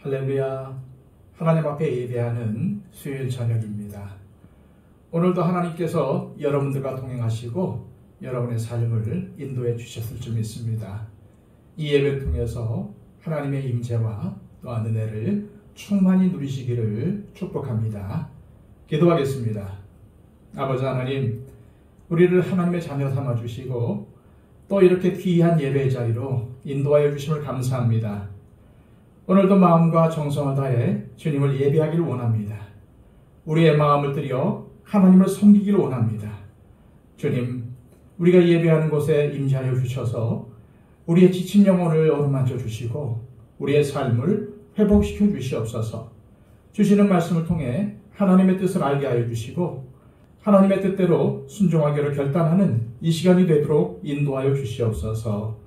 할렐루야, 하나님 앞에 예배하는 수요일 저녁입니다. 오늘도 하나님께서 여러분들과 동행하시고 여러분의 삶을 인도해 주셨을 줄 믿습니다. 이 예배를 통해서 하나님의 임재와 또한 은혜를 충만히 누리시기를 축복합니다. 기도하겠습니다. 아버지 하나님, 우리를 하나님의 자녀 삼아주시고 또 이렇게 귀한 예배의 자리로 인도하여 주심을 감사합니다. 오늘도 마음과 정성을 다해 주님을 예배하기를 원합니다. 우리의 마음을 들여 하나님을 섬기기를 원합니다. 주님, 우리가 예배하는 곳에 임재하여 주셔서 우리의 지친 영혼을 어루만져 주시고 우리의 삶을 회복시켜 주시옵소서. 주시는 말씀을 통해 하나님의 뜻을 알게 하여 주시고 하나님의 뜻대로 순종하기로 결단하는 이 시간이 되도록 인도하여 주시옵소서.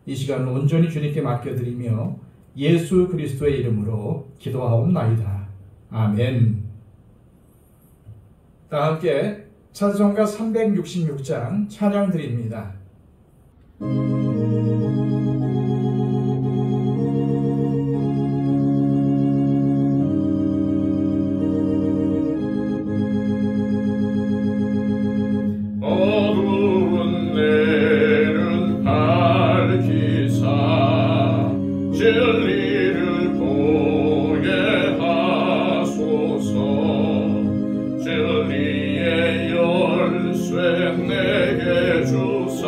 이 시간을 온전히 주님께 맡겨드리며 예수 그리스도의 이름으로 기도하옵나이다. 아멘. 다 함께 찬송가 366장 찬양 드립니다. 어두운 내는 밝히사 진리를 보게 하소서. 진리의 열쇠 내게 주사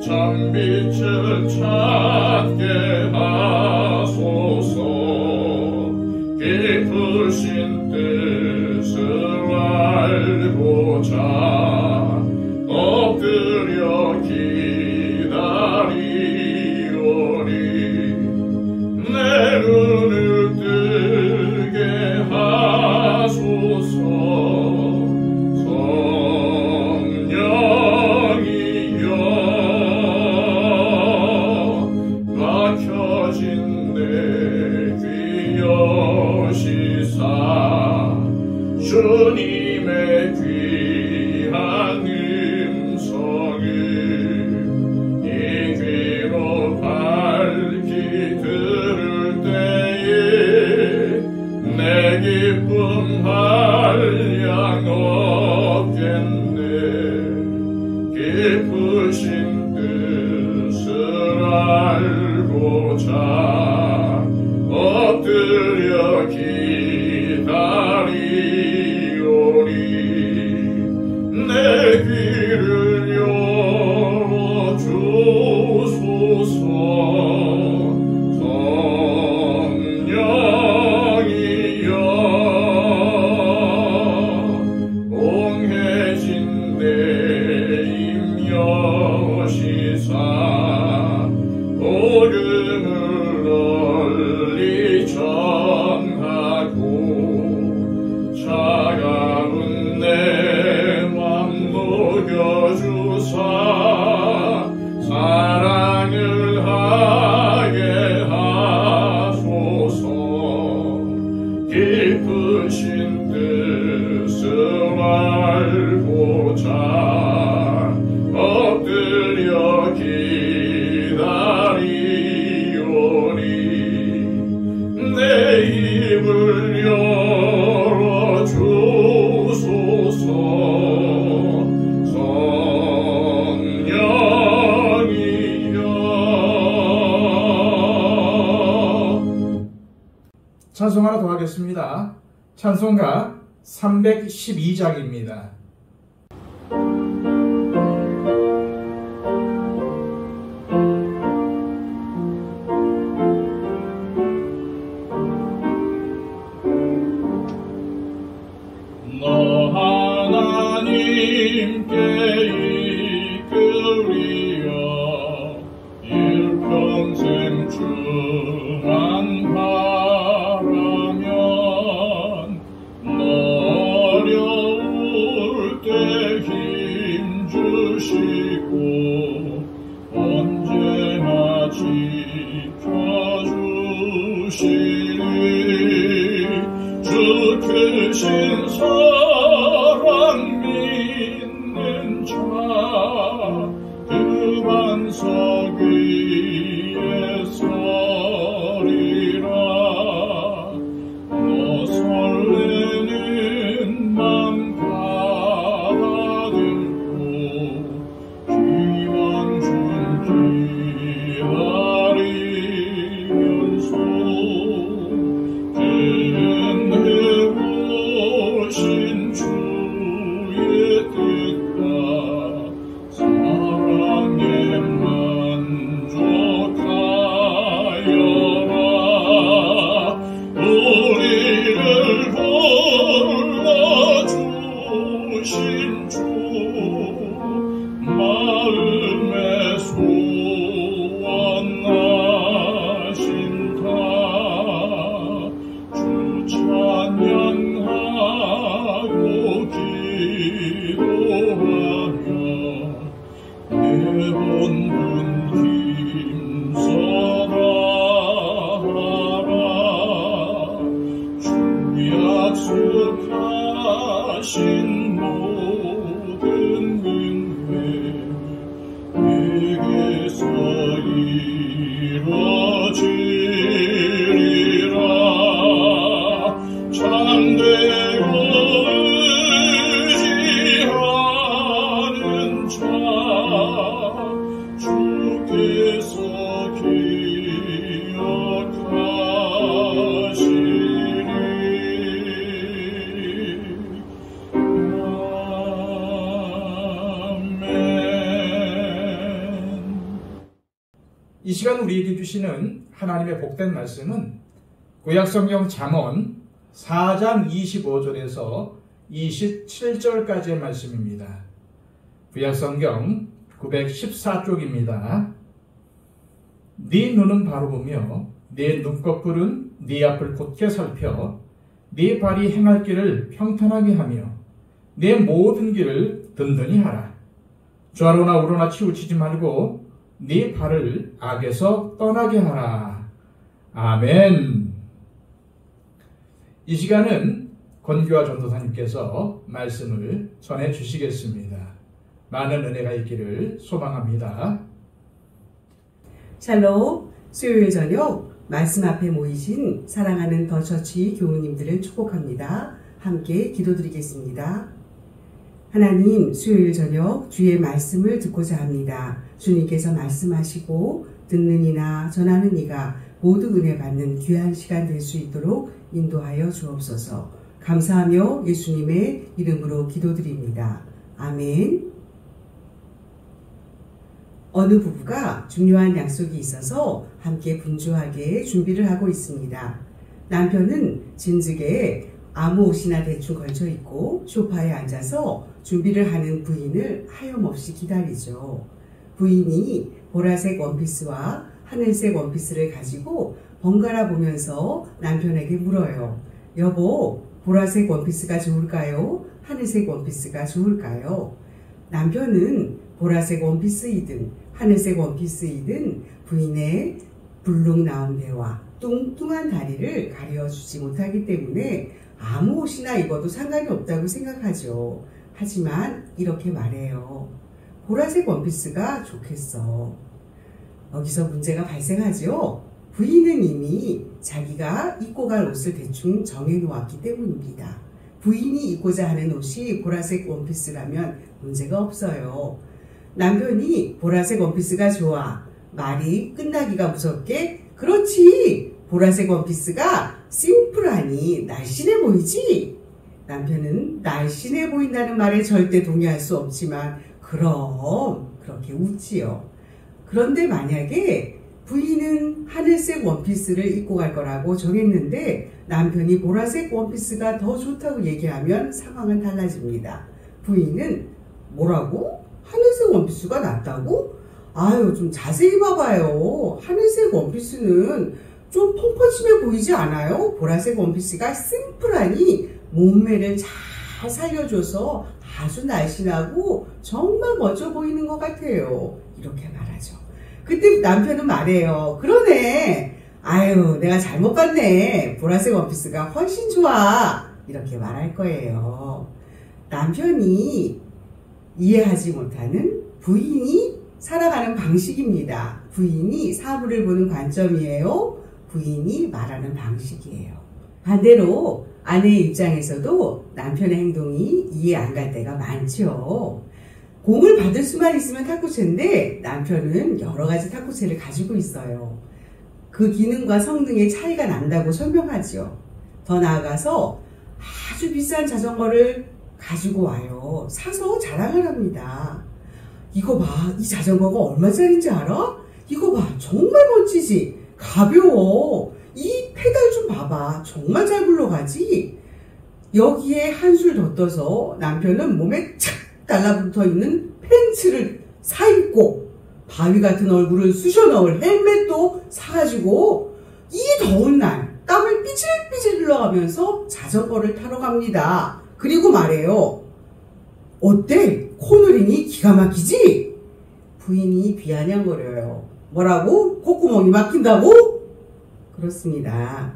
참빛을 찾게 하소서. 깊으신 뜻을 알고자 엎드려 기다리오니 내 눈을 뜨게 하소서. 성령이여 막혀진 내 귀 여시사 주님의 귀한 음성을 이 귀로 밝히 들을 때에 내 기쁨 한량 없겠네. 깊으신 뜻을 알고자 엎드려 기다리오니 내 귀를 열어주소서. 성령이여 옹해진 내 입 여시사 복음을 널리 전하고 차가운 내 맘 녹여주사 사랑을 하게 하소서. 깊으신 뜻을 알고자 엎드려 기다리오니 내 입을 열어주소서. 성령이여. 찬송 하나 더 하겠습니다. 찬송가 312장입니다. 너 하나님께 이끌리어 일평생 주만 바라면 너 어려울 때 힘 주시고 언제나 지켜주시리. 주 크신 사랑 믿는 자 그 반석 위에 서리라. 내게서 이루어지리라. 참되어 의지하는 자 주께서 기억하시리. 이 시간 우리에게 주시는 하나님의 복된 말씀은 구약성경 잠언 4장 25절에서 27절까지의 말씀입니다. 구약성경 914쪽입니다. 네 눈은 바로 보며 네 눈꺼풀은 네 앞을 곧게 살펴 네 발이 행할 길을 평탄하게 하며 내 모든 길을 든든히 하라. 좌로나 우로나 치우치지 말고 네 발을 악에서 떠나게 하라. 아멘. 이 시간은 권규화 전도사님께서 말씀을 전해 주시겠습니다. 많은 은혜가 있기를 소망합니다. 샬롬, 수요일 저녁 말씀 앞에 모이신 사랑하는 더처치 교우님들을 축복합니다. 함께 기도드리겠습니다. 하나님, 수요일 저녁 주의 말씀을 듣고자 합니다. 주님께서 말씀하시고 듣는 이나 전하는 이가 모두 은혜 받는 귀한 시간 될 수 있도록 인도하여 주옵소서. 감사하며 예수님의 이름으로 기도드립니다. 아멘. 어느 부부가 중요한 약속이 있어서 함께 분주하게 준비를 하고 있습니다. 남편은 진즉에 아무 옷이나 대충 걸쳐 입고 소파에 앉아서 준비를 하는 부인을 하염없이 기다리죠. 부인이 보라색 원피스와 하늘색 원피스를 가지고 번갈아 보면서 남편에게 물어요. 여보, 보라색 원피스가 좋을까요? 하늘색 원피스가 좋을까요? 남편은 보라색 원피스이든 하늘색 원피스이든 부인의 불룩 나온 배와 뚱뚱한 다리를 가려주지 못하기 때문에 아무 옷이나 입어도 상관이 없다고 생각하죠. 하지만 이렇게 말해요. 보라색 원피스가 좋겠어. 여기서 문제가 발생하죠. 부인은 이미 자기가 입고 갈 옷을 대충 정해놓았기 때문입니다. 부인이 입고자 하는 옷이 보라색 원피스라면 문제가 없어요. 남편이 보라색 원피스가 좋아. 말이 끝나기가 무섭게 그렇지. 보라색 원피스가 심플하니 날씬해 보이지? 남편은 날씬해 보인다는 말에 절대 동의할 수 없지만 그럼 그렇게 웃지요. 그런데 만약에 부인은 하늘색 원피스를 입고 갈 거라고 정했는데 남편이 보라색 원피스가 더 좋다고 얘기하면 상황은 달라집니다. 부인은 뭐라고? 하늘색 원피스가 낫다고? 아유, 좀 자세히 봐봐요. 하늘색 원피스는 좀 펑퍼짐해 보이지 않아요? 보라색 원피스가 심플하니 몸매를 잘 살려줘서 아주 날씬하고 정말 멋져 보이는 것 같아요. 이렇게 말하죠. 그때 남편은 말해요. 그러네. 아유, 내가 잘못 봤네. 보라색 원피스가 훨씬 좋아. 이렇게 말할 거예요. 남편이 이해하지 못하는 부인이 살아가는 방식입니다. 부인이 사물을 보는 관점이에요. 부인이 말하는 방식이에요. 반대로 아내의 입장에서도 남편의 행동이 이해 안 갈 때가 많죠. 공을 받을 수만 있으면 탁구채인데 남편은 여러 가지 탁구채를 가지고 있어요. 그 기능과 성능의 차이가 난다고 설명하죠. 더 나아가서 아주 비싼 자전거를 가지고 와요. 사서 자랑을 합니다. 이거 봐, 이 자전거가 얼마짜리인지 알아? 이거 봐, 정말 멋지지? 가벼워. 이 페달 좀 봐봐. 정말 잘 굴러가지? 여기에 한술 더 떠서 남편은 몸에 착 달라붙어 있는 팬츠를 사입고 바위 같은 얼굴을 쑤셔 넣을 헬멧도 사가지고 이 더운 날 땀을 삐질삐질 흘러가면서 자전거를 타러 갑니다. 그리고 말해요. 어때? 코너링이 기가 막히지? 부인이 비아냥거려요. 뭐라고? 콧구멍이 막힌다고? 그렇습니다.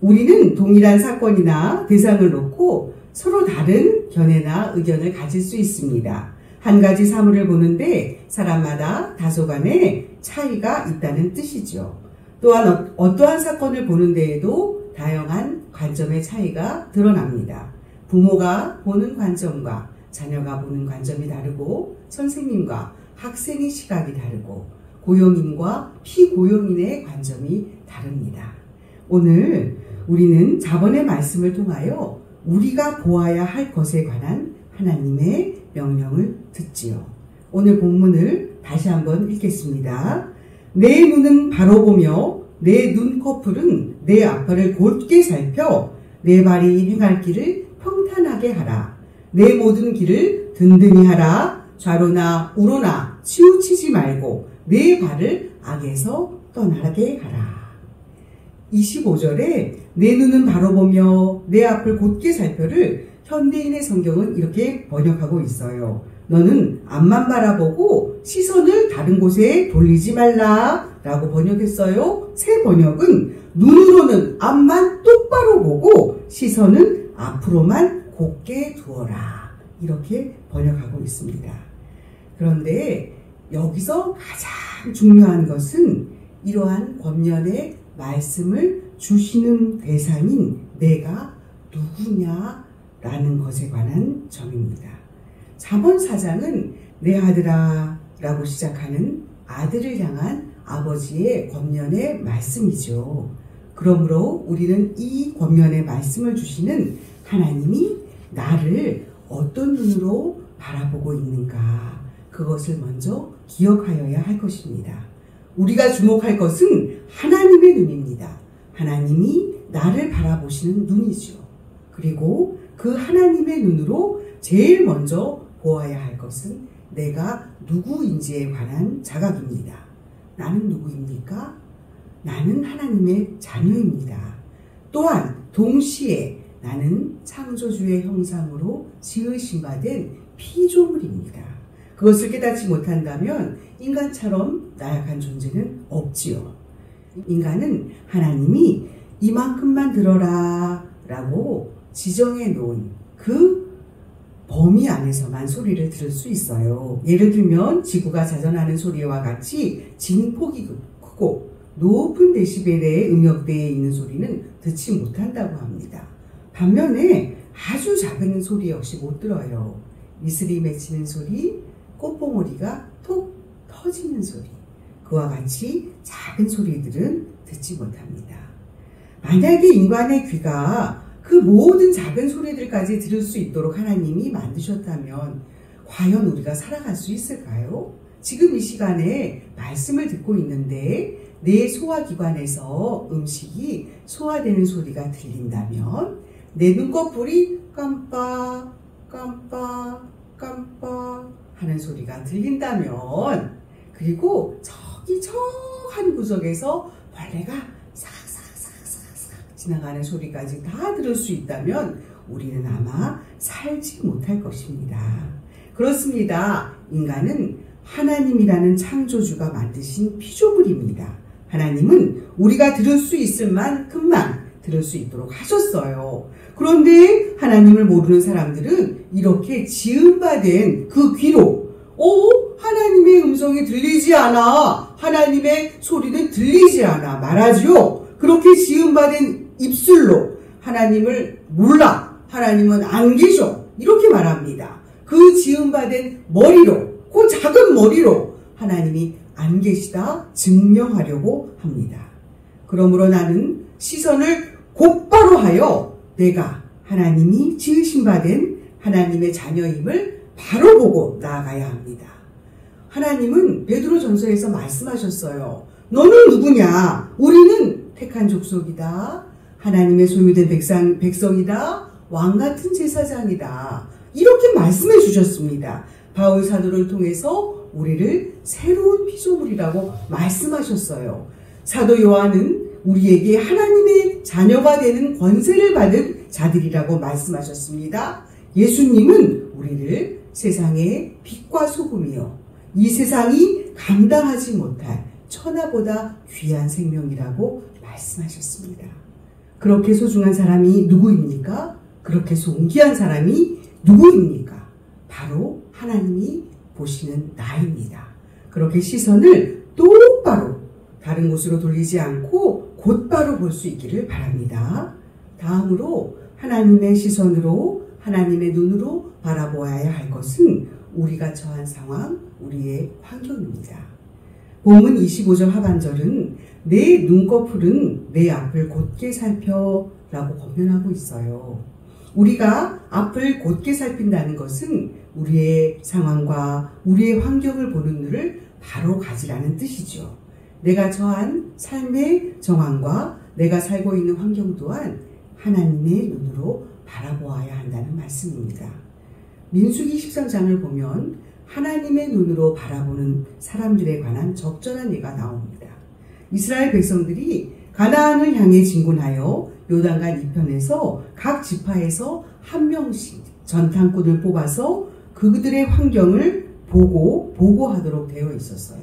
우리는 동일한 사건이나 대상을 놓고 서로 다른 견해나 의견을 가질 수 있습니다. 한 가지 사물을 보는데 사람마다 다소간의 차이가 있다는 뜻이죠. 또한 어떠한 사건을 보는 데에도 다양한 관점의 차이가 드러납니다. 부모가 보는 관점과 자녀가 보는 관점이 다르고, 선생님과 학생의 시각이 다르고, 고용인과 피고용인의 관점이 다릅니다. 오늘 우리는 저번의 말씀을 통하여 우리가 보아야 할 것에 관한 하나님의 명령을 듣지요. 오늘 본문을 다시 한번 읽겠습니다. 내 눈은 바로 보며 내 눈꺼풀은 내 앞발을 곧게 살펴 내 발이 행할 길을 평탄하게 하라. 내 모든 길을 든든히 하라. 좌로나 우로나 치우치지 말고 내 발을 악에서 떠나게 하라. 25절에 내 눈은 바로 보며 내 앞을 곧게 살펴를 현대인의 성경은 이렇게 번역하고 있어요. 너는 앞만 바라보고 시선을 다른 곳에 돌리지 말라 라고 번역했어요. 새 번역은 눈으로는 앞만 똑바로 보고 시선은 앞으로만 곧게 두어라, 이렇게 번역하고 있습니다. 그런데 여기서 가장 중요한 것은 이러한 권면의 말씀을 주시는 대상인 내가 누구냐라는 것에 관한 점입니다. 잠언 4장은 내 아들아 라고 시작하는 아들을 향한 아버지의 권면의 말씀이죠. 그러므로 우리는 이 권면의 말씀을 주시는 하나님이 나를 어떤 눈으로 바라보고 있는가, 그것을 먼저 기억하여야 할 것입니다. 우리가 주목할 것은 하나님의 눈입니다. 하나님이 나를 바라보시는 눈이죠. 그리고 그 하나님의 눈으로 제일 먼저 보아야 할 것은 내가 누구인지에 관한 자각입니다. 나는 누구입니까? 나는 하나님의 자녀입니다. 또한 동시에 나는 창조주의 형상으로 지으심 받은 피조물입니다. 그것을 깨닫지 못한다면 인간처럼 나약한 존재는 없지요. 인간은 하나님이 이만큼만 들어라 라고 지정해 놓은 그 범위 안에서만 소리를 들을 수 있어요. 예를 들면 지구가 자전하는 소리와 같이 진폭이 크고 높은 데시벨의 음역대에 있는 소리는 듣지 못한다고 합니다. 반면에 아주 작은 소리 역시 못 들어요. 이슬이 맺히는 소리, 꽃봉오리가 톡 터지는 소리, 그와 같이 작은 소리들은 듣지 못합니다. 만약에 인간의 귀가 그 모든 작은 소리들까지 들을 수 있도록 하나님이 만드셨다면 과연 우리가 살아갈 수 있을까요? 지금 이 시간에 말씀을 듣고 있는데 내 소화기관에서 음식이 소화되는 소리가 들린다면, 내 눈꺼풀이 깜빡 깜빡 깜빡 하는 소리가 들린다면, 그리고 저기 저 한 구석에서 벌레가 사각사각사각사각 지나가는 소리까지 다 들을 수 있다면 우리는 아마 살지 못할 것입니다. 그렇습니다. 인간은 하나님이라는 창조주가 만드신 피조물입니다. 하나님은 우리가 들을 수 있을 만큼만 들을 수 있도록 하셨어요. 그런데 하나님을 모르는 사람들은 이렇게 지음받은 그 귀로 하나님의 음성이 들리지 않아, 하나님의 소리는 들리지 않아 말하지요. 그렇게 지음받은 입술로 하나님을 몰라, 하나님은 안 계셔, 이렇게 말합니다. 그 지음받은 머리로, 그 작은 머리로 하나님이 안 계시다 증명하려고 합니다. 그러므로 나는 시선을 곧바로 하여 내가 하나님이 지으심 받은 하나님의 자녀임을 바로 보고 나아가야 합니다. 하나님은 베드로전서에서 말씀하셨어요. 너는 누구냐? 우리는 택한 족속이다. 하나님의 소유된 백성이다. 왕같은 제사장이다. 이렇게 말씀해 주셨습니다. 바울 사도를 통해서 우리를 새로운 피조물이라고 말씀하셨어요. 사도 요한은 우리에게 하나님의 자녀가 되는 권세를 받은 자들이라고 말씀하셨습니다. 예수님은 우리를 세상의 빛과 소금이요, 이 세상이 감당하지 못할 천하보다 귀한 생명이라고 말씀하셨습니다. 그렇게 소중한 사람이 누구입니까? 그렇게 존귀한 사람이 누구입니까? 바로 하나님이 보시는 나입니다. 그렇게 시선을 똑바로 다른 곳으로 돌리지 않고 곧바로 볼 수 있기를 바랍니다. 다음으로 하나님의 시선으로 하나님의 눈으로 바라보아야 할 것은 우리가 처한 상황, 우리의 환경입니다. 본문 25절 하반절은 내 눈꺼풀은 내 앞을 곧게 살펴 라고 권면하고 있어요. 우리가 앞을 곧게 살핀다는 것은 우리의 상황과 우리의 환경을 보는 눈을 바로 가지라는 뜻이죠. 내가 처한 삶의 정황과 내가 살고 있는 환경 또한 하나님의 눈으로 바라보아야 한다는 말씀입니다. 민수기 13장을 보면 하나님의 눈으로 바라보는 사람들에 관한 적절한 예가 나옵니다. 이스라엘 백성들이 가나안을 향해 진군하여 요단강 이편에서 각 지파에서 한 명씩 전탐꾼을 뽑아서 그들의 환경을 보고하도록 되어 있었어요.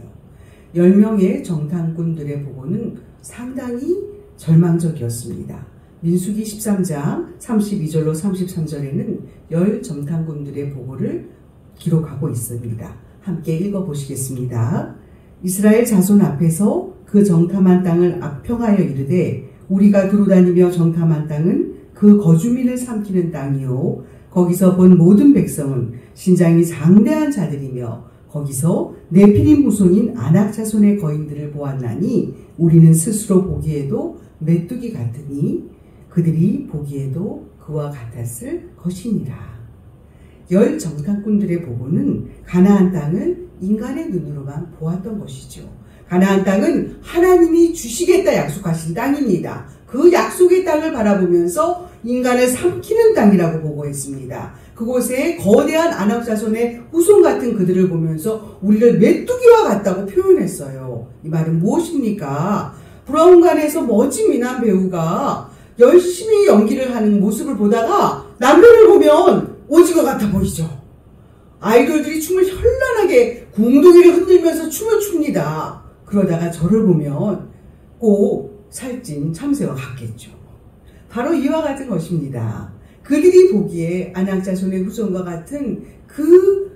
10명의 정탐꾼들의 보고는 상당히 절망적이었습니다. 민수기 13장 32절로 33절에는 10 정탐꾼들의 보고를 기록하고 있습니다. 함께 읽어보시겠습니다. 이스라엘 자손 앞에서 그 정탐한 땅을 악평하여 이르되 우리가 두루다니며 정탐한 땅은 그 거주민을 삼키는 땅이요 거기서 본 모든 백성은 신장이 장대한 자들이며 거기서 네피림 후손인 아낙 자손의 거인들을 보았나니 우리는 스스로 보기에도 메뚜기 같으니 그들이 보기에도 그와 같았을 것이니라. 10 정탐꾼들의 보고는 가나안 땅을 인간의 눈으로만 보았던 것이죠. 가나안 땅은 하나님이 주시겠다 약속하신 땅입니다. 그 약속의 땅을 바라보면서 인간을 삼키는 땅이라고 보고했습니다. 그곳에 거대한 아낙 자손의 후손 같은 그들을 보면서 우리를 메뚜기와 같다고 표현했어요. 이 말은 무엇입니까? 브라운관에서 멋진 미남 배우가 열심히 연기를 하는 모습을 보다가 남편을 보면 오징어 같아 보이죠. 아이돌들이 춤을 현란하게 궁둥이를 흔들면서 춤을 춥니다. 그러다가 저를 보면 꼭 살찐 참새와 같겠죠. 바로 이와 같은 것입니다. 그들이 보기에 아낙 자손의 후손과 같은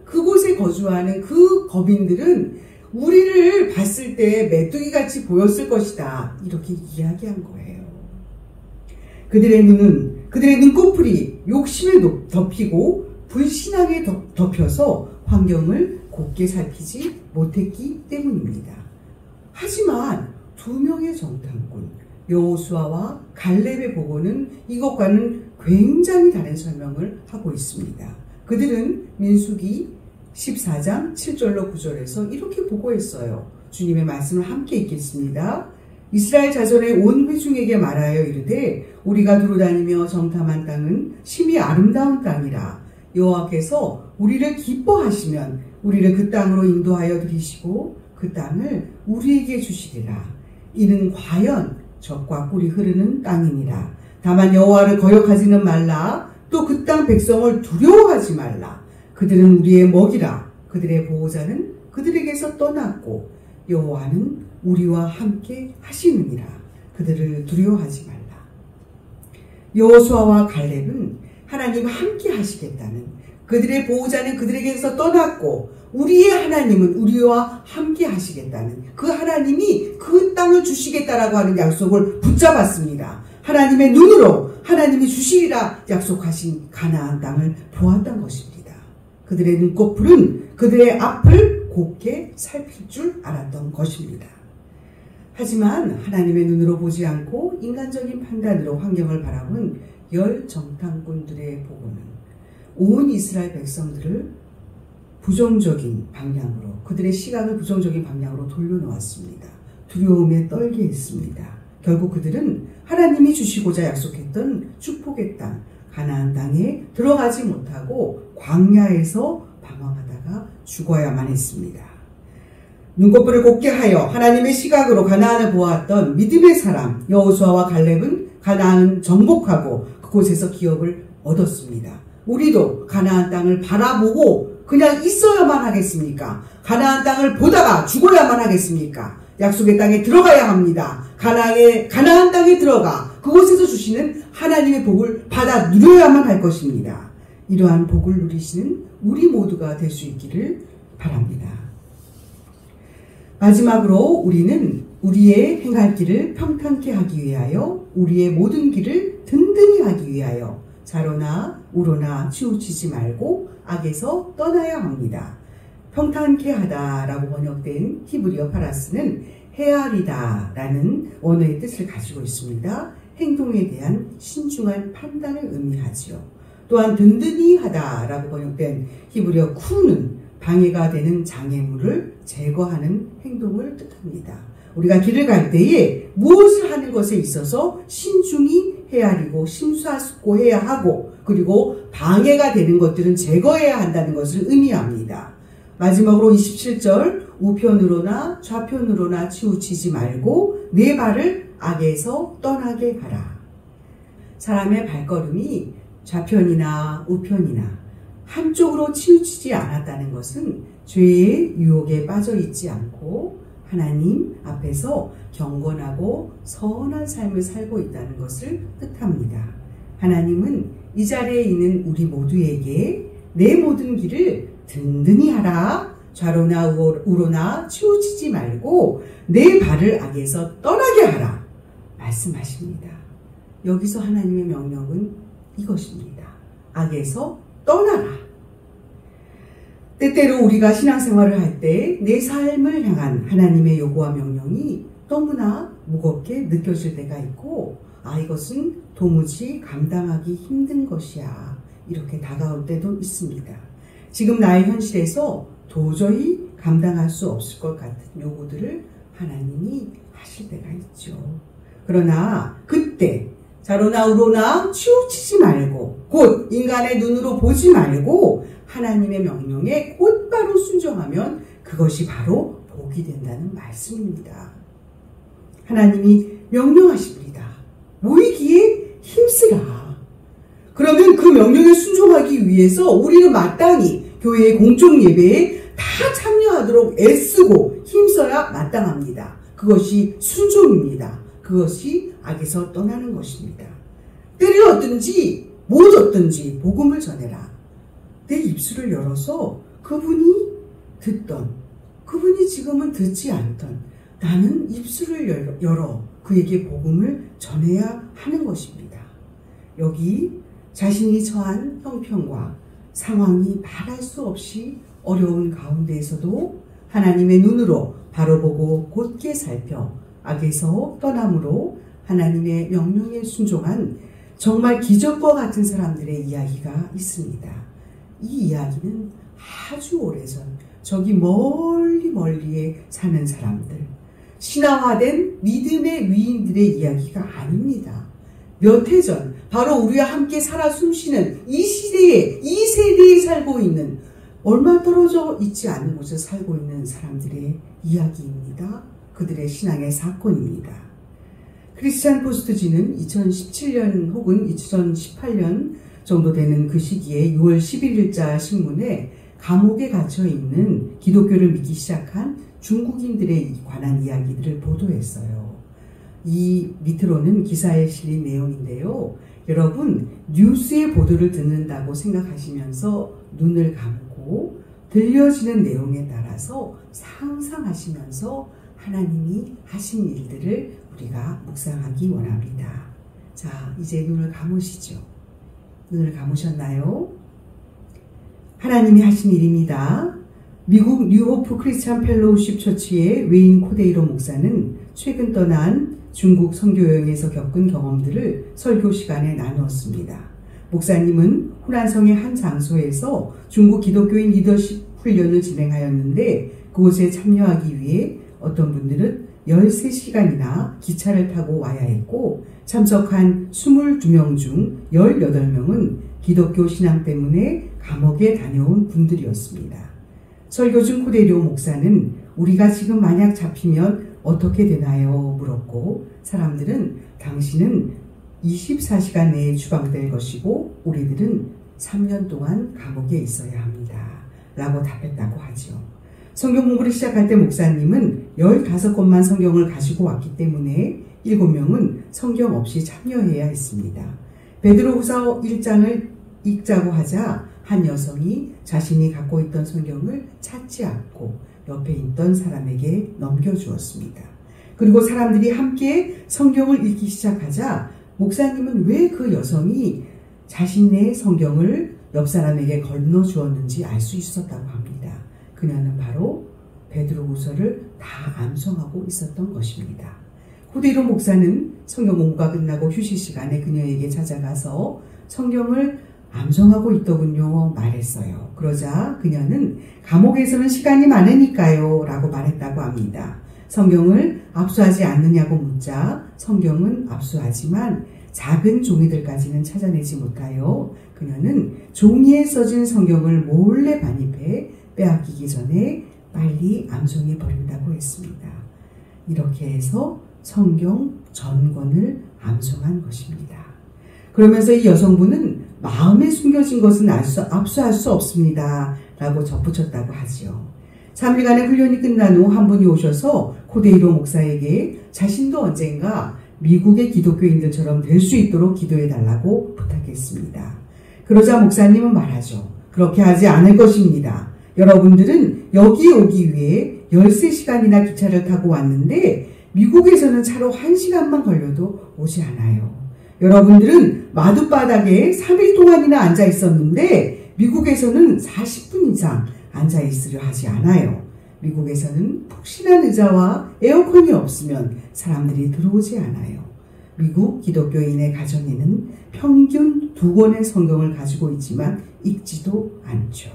그곳에 거주하는 그 거민들은 우리를 봤을 때 메뚜기같이 보였을 것이다. 이렇게 이야기한 거예요. 그들의 눈꺼풀이 욕심에 덮이고 불신앙에 덮여서 환경을 곱게 살피지 못했기 때문입니다. 하지만 2명의 정탐꾼 여호수아와 갈렙의 보고는 이것과는 굉장히 다른 설명을 하고 있습니다. 그들은 민수기 14장 7절로 9절에서 이렇게 보고했어요. 주님의 말씀을 함께 읽겠습니다. 이스라엘 자손의 온 회중에게 말하여 이르되 우리가 두루다니며 정탐한 땅은 심히 아름다운 땅이라. 여호와께서 우리를 기뻐하시면 우리를 그 땅으로 인도하여 들이시고 그 땅을 우리에게 주시리라. 이는 과연 젖과 꿀이 흐르는 땅이니라. 다만 여호와를 거역하지는 말라. 또 그 땅 백성을 두려워하지 말라. 그들은 우리의 먹이라. 그들의 보호자는 그들에게서 떠났고 여호와는 우리와 함께 하시느니라. 그들을 두려워하지 말라. 여호수아와 갈렙은 하나님 함께 하시겠다는, 그들의 보호자는 그들에게서 떠났고 우리의 하나님은 우리와 함께 하시겠다는, 그 하나님이 그 땅을 주시겠다라고 하는 약속을 붙잡았습니다. 하나님의 눈으로 하나님이 주시리라 약속하신 가나안 땅을 보았던 것입니다. 그들의 눈꺼풀은 그들의 앞을 곱게 살필 줄 알았던 것입니다. 하지만 하나님의 눈으로 보지 않고 인간적인 판단으로 환경을 바라본 10 정탐꾼들의 보고는 온 이스라엘 백성들을 부정적인 방향으로, 그들의 시각을 부정적인 방향으로 돌려놓았습니다. 두려움에 떨게 했습니다. 결국 그들은 하나님이 주시고자 약속했던 축복의 땅 가나안 땅에 들어가지 못하고 광야에서 방황하다가 죽어야만 했습니다. 눈꺼풀을 곱게 하여 하나님의 시각으로 가나안을 보았던 믿음의 사람 여호수아와 갈렙은 가나안을 정복하고 그곳에서 기업을 얻었습니다. 우리도 가나안 땅을 바라보고 그냥 있어야만 하겠습니까? 가나안 땅을 보다가 죽어야만 하겠습니까? 약속의 땅에 들어가야 합니다. 가나안 땅에 들어가 그곳에서 주시는 하나님의 복을 받아 누려야만 할 것입니다. 이러한 복을 누리시는 우리 모두가 될 수 있기를 바랍니다. 마지막으로 우리는 우리의 행할 길을 평탄케 하기 위하여 우리의 모든 길을 든든히 하기 위하여 좌로나 우로나 치우치지 말고 악에서 떠나야 합니다. 평탄케 하다라고 번역된 히브리어 파라스는 헤아리다 라는 원어의 뜻을 가지고 있습니다. 행동에 대한 신중한 판단을 의미하지요. 또한 든든히 하다라고 번역된 히브리어 쿠는 방해가 되는 장애물을 제거하는 행동을 뜻합니다. 우리가 길을 갈 때에 무엇을 하는 것에 있어서 신중히 헤아리고 심사숙고해야 하고 그리고 방해가 되는 것들은 제거해야 한다는 것을 의미합니다. 마지막으로 27절 우편으로나 좌편으로나 치우치지 말고 내 발을 악에서 떠나게 하라. 사람의 발걸음이 좌편이나 우편이나 한쪽으로 치우치지 않았다는 것은 죄의 유혹에 빠져 있지 않고 하나님 앞에서 경건하고 선한 삶을 살고 있다는 것을 뜻합니다. 하나님은 이 자리에 있는 우리 모두에게 내 모든 길을 든든히 하라. 좌로나 우로나 치우치지 말고 내 발을 악에서 떠나게 하라. 말씀하십니다. 여기서 하나님의 명령은 이것입니다. 악에서 떠나라. 때때로 우리가 신앙생활을 할 때 내 삶을 향한 하나님의 요구와 명령이 너무나 무겁게 느껴질 때가 있고 이것은 도무지 감당하기 힘든 것이야. 이렇게 다가올 때도 있습니다. 지금 나의 현실에서 도저히 감당할 수 없을 것 같은 요구들을 하나님이 하실 때가 있죠. 그러나 그때 좌로나 우로나 치우치지 말고 곧 인간의 눈으로 보지 말고 하나님의 명령에 곧바로 순종하면 그것이 바로 복이 된다는 말씀입니다. 하나님이 명령하십니다. 모이기에 힘쓰라. 그러면 그 명령에 순종하기 위해서 우리는 마땅히 교회의 공적 예배에 다 참여하도록 애쓰고 힘써야 마땅합니다. 그것이 순종입니다. 그것이 악에서 떠나는 것입니다. 때를 얻든지 못 얻든지 복음을 전해라. 내 입술을 열어서 그분이 듣던 그분이 지금은 듣지 않던 나는 입술을 열어 그에게 복음을 전해야 하는 것입니다. 여기 자신이 처한 형편과 상황이 말할 수 없이 어려운 가운데에서도 하나님의 눈으로 바로 보고 곧게 살펴 악에서 떠남으로 하나님의 명령에 순종한 정말 기적과 같은 사람들의 이야기가 있습니다. 이 이야기는 아주 오래전 저기 멀리에 사는 사람들, 신화화된 믿음의 위인들의 이야기가 아닙니다. 몇 해 전 바로 우리와 함께 살아 숨쉬는 이 시대에 이 세대에 살고 있는 얼마 떨어져 있지 않은 곳에 살고 있는 사람들의 이야기입니다. 그들의 신앙의 사건입니다. 크리스찬 포스트지는 2017년 혹은 2018년 정도 되는 그 시기에 6월 11일자 신문에 감옥에 갇혀 있는 기독교를 믿기 시작한 중국인들에 관한 이야기들을 보도했어요. 이 밑으로는 기사에 실린 내용인데요. 여러분, 뉴스의 보도를 듣는다고 생각하시면서 눈을 감고 들려지는 내용에 따라서 상상하시면서 하나님이 하신 일들을 우리가 묵상하기 원합니다. 자, 이제 눈을 감으시죠. 눈을 감으셨나요? 하나님이 하신 일입니다. 미국 뉴호프 크리스찬 펠로우십 처치의 웨인 코데이로 목사는 최근 떠난 중국 선교여행에서 겪은 경험들을 설교 시간에 나누었습니다. 목사님은 후난성의 한 장소에서 중국 기독교인 리더십 훈련을 진행하였는데 그곳에 참여하기 위해 어떤 분들은 13시간이나 기차를 타고 와야 했고 참석한 22명 중 18명은 기독교 신앙 때문에 감옥에 다녀온 분들이었습니다. 설교 중 코데리오 목사는 우리가 지금 만약 잡히면 어떻게 되나요? 물었고 사람들은 당신은 24시간 내에 추방될 것이고 우리들은 3년 동안 감옥에 있어야 합니다. 라고 답했다고 하죠. 성경 공부를 시작할 때 목사님은 15권만 성경을 가지고 왔기 때문에 7명은 성경 없이 참여해야 했습니다. 베드로후서 1장을 읽자고 하자 한 여성이 자신이 갖고 있던 성경을 찾지 않고 옆에 있던 사람에게 넘겨주었습니다. 그리고 사람들이 함께 성경을 읽기 시작하자 목사님은 왜 그 여성이 자신의 성경을 옆 사람에게 건너주었는지 알 수 있었다고 합니다. 그녀는 바로 베드로후서를 다 암송하고 있었던 것입니다. 후대로 목사는 성경 공부가 끝나고 휴식 시간에 그녀에게 찾아가서 성경을 암송하고 있더군요 말했어요. 그러자 그녀는 감옥에서는 시간이 많으니까요 라고 말했다고 합니다. 성경을 압수하지 않느냐고 묻자 성경은 압수하지만 작은 종이들까지는 찾아내지 못하여 그녀는 종이에 써진 성경을 몰래 반입해 빼앗기기 전에 빨리 암송해 버린다고 했습니다. 이렇게 해서 성경 전권을 암송한 것입니다. 그러면서 이 여성분은 마음에 숨겨진 것은 압수할 수 없습니다 라고 덧붙였다고 하지요. 3일간의 훈련이 끝난 후 한 분이 오셔서 코데이로 목사에게 자신도 언젠가 미국의 기독교인들처럼 될 수 있도록 기도해달라고 부탁했습니다. 그러자 목사님은 말하죠. 그렇게 하지 않을 것입니다. 여러분들은 여기 오기 위해 13시간이나 기차를 타고 왔는데 미국에서는 차로 1시간만 걸려도 오지 않아요. 여러분들은 마룻바닥에 3일 동안이나 앉아 있었는데 미국에서는 40분 이상 앉아 있으려 하지 않아요. 미국에서는 푹신한 의자와 에어컨이 없으면 사람들이 들어오지 않아요. 미국 기독교인의 가정에는 평균 2권의 성경을 가지고 있지만 읽지도 않죠.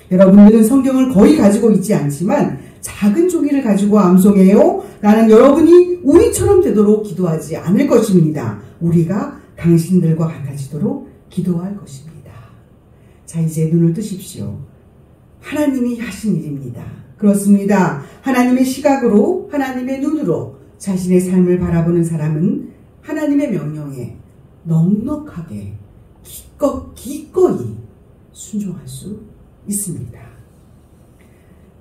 여러분들은 성경을 거의 가지고 있지 않지만 작은 종이를 가지고 암송해요. 나는 여러분이 우리처럼 되도록 기도하지 않을 것입니다. 우리가 당신들과 같아지도록 기도할 것입니다. 자, 이제 눈을 뜨십시오. 하나님이 하신 일입니다. 그렇습니다. 하나님의 시각으로, 하나님의 눈으로 자신의 삶을 바라보는 사람은 하나님의 명령에 넉넉하게 기꺼이 순종할 수 있습니다.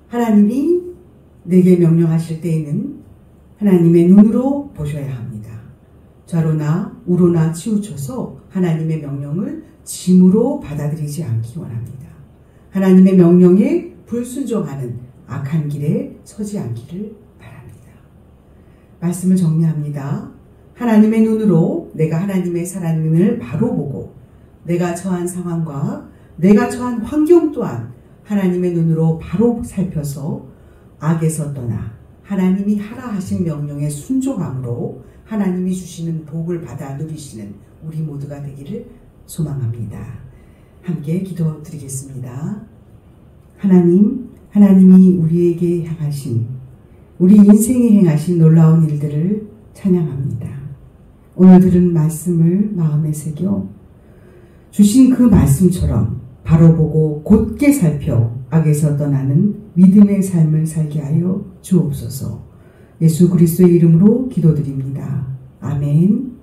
하나님이 내게 명령하실 때에는 하나님의 눈으로 보셔야 합니다. 좌로나 우로나 치우쳐서 하나님의 명령을 짐으로 받아들이지 않기 원합니다. 하나님의 명령에 불순종하는 악한 길에 서지 않기를 바랍니다. 말씀을 정리합니다. 하나님의 눈으로 내가 하나님의 사랑을 바로 보고 내가 처한 상황과 내가 처한 환경 또한 하나님의 눈으로 바로 살펴서 악에서 떠나 하나님이 하라 하신 명령에 순종함으로 하나님이 주시는 복을 받아 누리시는 우리 모두가 되기를 소망합니다. 함께 기도드리겠습니다. 하나님이 우리에게 향하신, 우리 인생에 행하신 놀라운 일들을 찬양합니다. 오늘 들은 말씀을 마음에 새겨 주신 그 말씀처럼 바로 보고 곧게 살펴 악에서 떠나는 믿음의 삶을 살게 하여 주옵소서. 예수 그리스도의 이름으로 기도드립니다. 아멘.